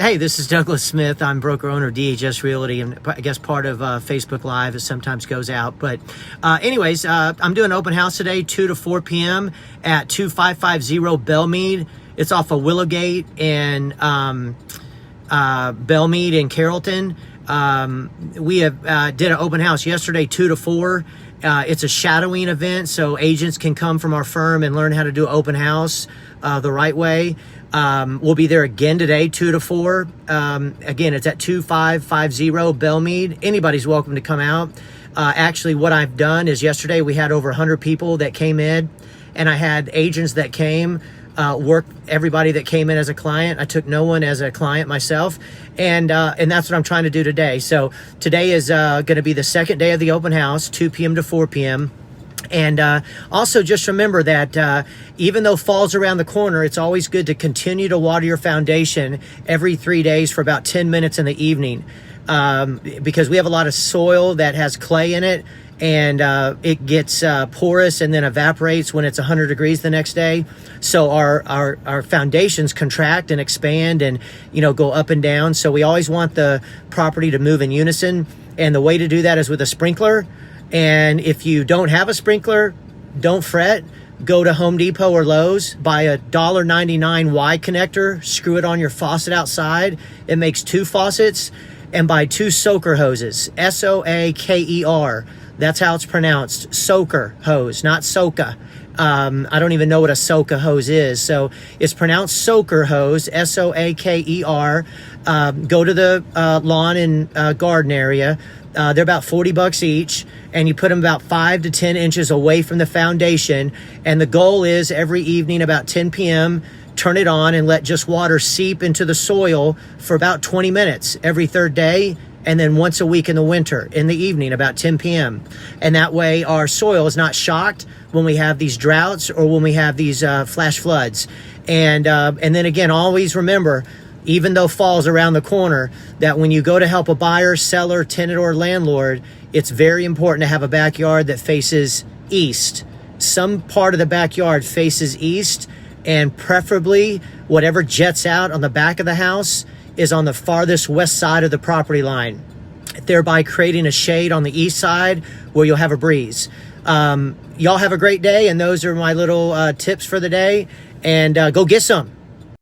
Hey, this is Douglas Smith. I'm broker owner of DHS Realty, and I guess part of Facebook Live. It sometimes goes out. But anyways, I'm doing an open house today, 2 to 4 p.m. at 2550 Belmead. It's off of Willowgate and Belmead and Carrollton. We have did an open house yesterday, 2 to 4. It's a shadowing event, so agents can come from our firm and learn how to do an open house the right way. We'll be there again today, 2 to 4. Again, it's at 2550 Belmead. Anybody's welcome to come out. Actually, what I've done is yesterday we had over 100 people that came in, and I had agents that came, worked everybody that came in as a client. I took no one as a client myself, and that's what I'm trying to do today. So today is going to be the second day of the open house, 2 p.m. to 4 p.m. And also just remember that even though fall's around the corner, it's always good to continue to water your foundation every 3 days for about 10 minutes in the evening, because we have a lot of soil that has clay in it, and it gets porous and then evaporates when it's 100 degrees the next day. So our foundations contract and expand and, go up and down. So we always want the property to move in unison. And the way to do that is with a sprinkler. And if you don't have a sprinkler, don't fret. Go to Home Depot or Lowe's, buy a $1.99 Y connector, screw it on your faucet outside. It makes 2 faucets, and buy 2 soaker hoses, S-O-A-K-E-R. That's how it's pronounced, soaker hose, not soca. I don't even know what a soca hose is. So it's pronounced soaker hose, S-O-A-K-E-R. Go to the lawn and garden area. They're about $40 each, and you put them about 5 to 10 inches away from the foundation. And the goal is every evening about 10 p.m., turn it on and let just water seep into the soil for about 20 minutes every third day, and then once a week in the winter in the evening about 10 p.m. And that way our soil is not shocked when we have these droughts or when we have these flash floods. And then again, always remember, even though fall's around the corner, that when you go to help a buyer, seller, tenant, or landlord, it's very important to have a backyard that faces east. Some part of the backyard faces east, and preferably whatever jets out on the back of the house is on the farthest west side of the property line, thereby creating a shade on the east side where you'll have a breeze. Y'all have a great day, and those are my little tips for the day, and go get some.